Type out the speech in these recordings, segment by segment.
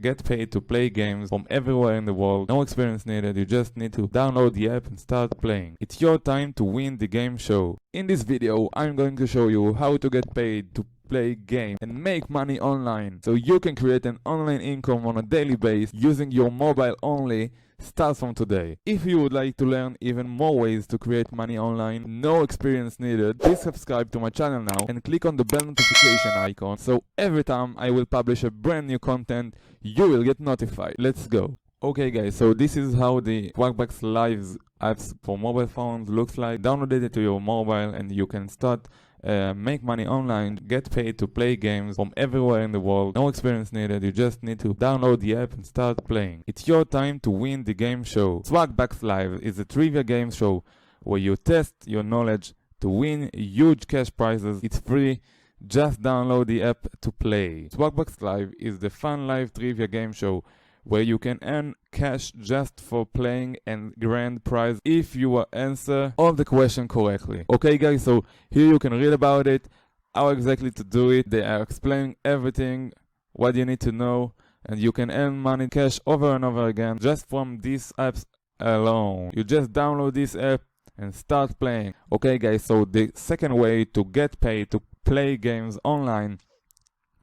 get paid to play games from everywhere in the world. No experience needed, you just need to download the app and start playing. It's your time to win the game show. In this video, I'm going to show you how to get paid to play games and make money online, so you can create an online income on a daily basis using your mobile only. Start from today. If you would like to learn even more ways to create money online, no experience needed, please subscribe to my channel now and click on the bell notification icon, so every time I will publish a brand new content, you will get notified. Let's go. Okay guys, so this is how the Swagbucks Live apps for mobile phones looks like. Download it to your mobile and you can start make money online, get paid to play games from everywhere in the world. No experience needed, you just need to download the app and start playing. It's your time to win the game show. Swagbucks Live is a trivia game show where you test your knowledge to win huge cash prizes. It's free, just download the app to play. Swagbucks Live is the fun live trivia game show where you can earn cash just for playing and grand prize if you answer all the question correctly. Okay guys, so here you can read about it, how exactly to do it. They are explaining everything, what you need to know, and you can earn money, cash over and over again just from these apps alone. You just download this app and start playing. Okay guys, so the second way to get paid to play games online,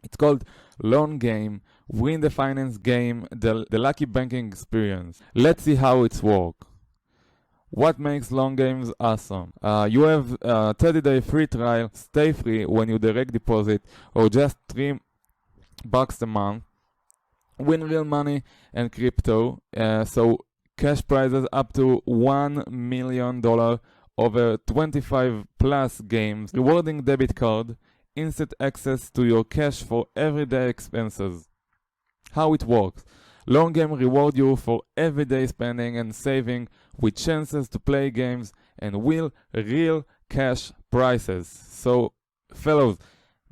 it's called Loan Game, Win the Finance Game, the Lucky Banking Experience. Let's see how it's work. What makes loan games awesome? You have a 30-day free trial, stay free when you direct deposit, or just $3 a month. Win real money and crypto, so cash prizes up to $1 million over 25 plus games, rewarding debit card, instant access to your cash for everyday expenses. How it works: Loan Game reward you for everyday spending and saving with chances to play games and win real cash prizes. So fellows,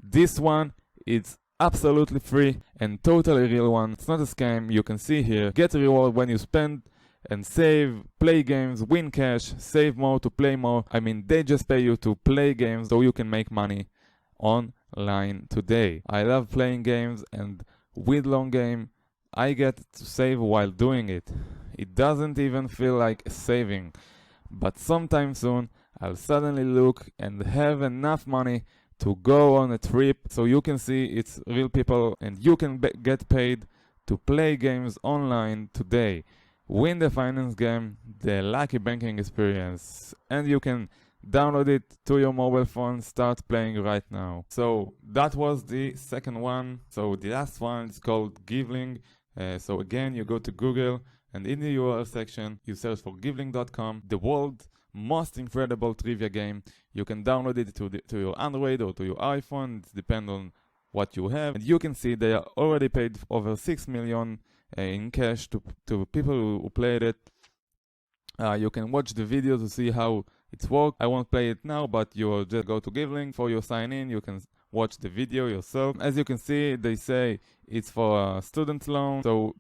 this one is absolutely free and totally real one. It's not a scam. You can see here, get a reward when you spend and save, play games, win cash, save more to play more. I mean, they just pay you to play games so you can make money online today. I love playing games, and with Loan Game I get to save while doing it. It doesn't even feel like saving, but sometime soon I'll suddenly look and have enough money to go on a trip. So you can see it's real people, and you can get paid to play games online today. Win the finance game, the Lucky Banking Experience, and you can download it to your mobile phone, start playing right now. So that was the second one. So the last one is called Givling. So again, you go to Google, and in the URL section you search for givling.com, the world's most incredible trivia game. You can download it to your Android or to your iPhone. It depends on what you have, and you can see they are already paid over 6 million in cash to people who played it. You can watch the video to see how it's work. I won't play it now, but you'll just go to Givling for your sign in. You can watch the video yourself. As you can see, they say it's for a student loan, so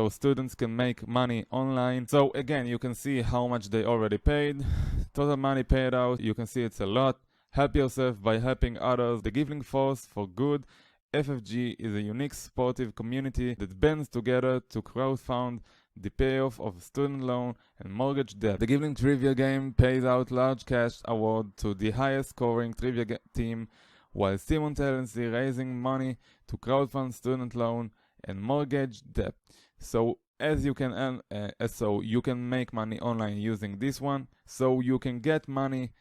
students can make money online. So again, you can see how much they already paid. Total money paid out, you can see it's a lot. Help yourself by helping others. The Givling Force for Good, FFG, is a unique supportive community that bands together to crowdfund the payoff of student loan and mortgage debt. The Givling Trivia Game pays out large cash award to the highest scoring trivia team, while simultaneously raising money to crowdfund student loan and mortgage debt. So as you can earn, so you can make money online using this one. So you can get money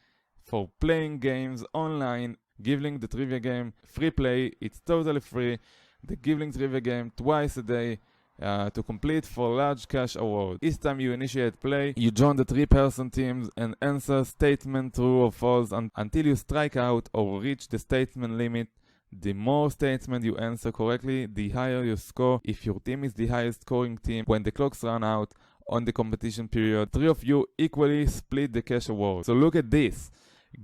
for playing games online. Givling the trivia game, free play, it's totally free. The Givling Trivia Game twice a day to complete for large cash award. Each time you initiate play, you join the 3-person teams and answer statement true or false until you strike out or reach the statement limit. The more statements you answer correctly, the higher your score. If your team is the highest scoring team, when the clocks run out on the competition period, 3 of you equally split the cash award. So look at this.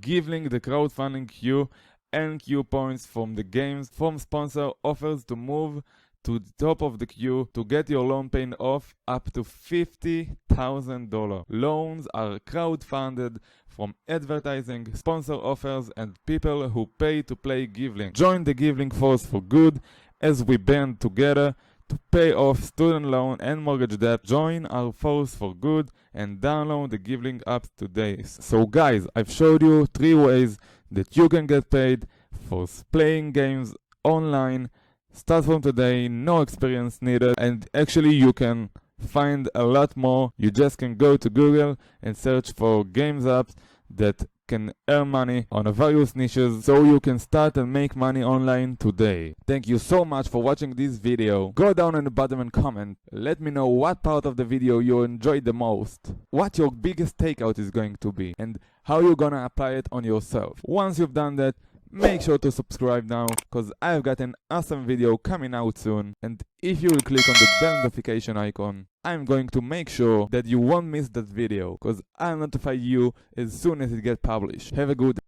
Givling the crowdfunding queue and queue points from the games from sponsor offers to move to the top of the queue to get your loan paid off up to $50,000. Loans are crowdfunded from advertising, sponsor offers, and people who pay to play Givling. Join the Givling Force for Good as we band together to pay off student loan and mortgage debt. Join our force for good and download the Givelink app today. So guys, I've showed you 3 ways that you can get paid for playing games online. Start from today, no experience needed, and actually you can find a lot more. You just can go to Google and search for games apps that can earn money on various niches, so you can start and make money online today. Thank you so much for watching this video. Go down in the bottom and comment. Let me know what part of the video you enjoyed the most, what your biggest takeout is going to be, and how you're gonna apply it on yourself. Once you've done that, make sure to subscribe now, because I've got an awesome video coming out soon, and if you will click on the bell notification icon, I'm going to make sure that you won't miss that video, because I'll notify you as soon as it gets published. Have a good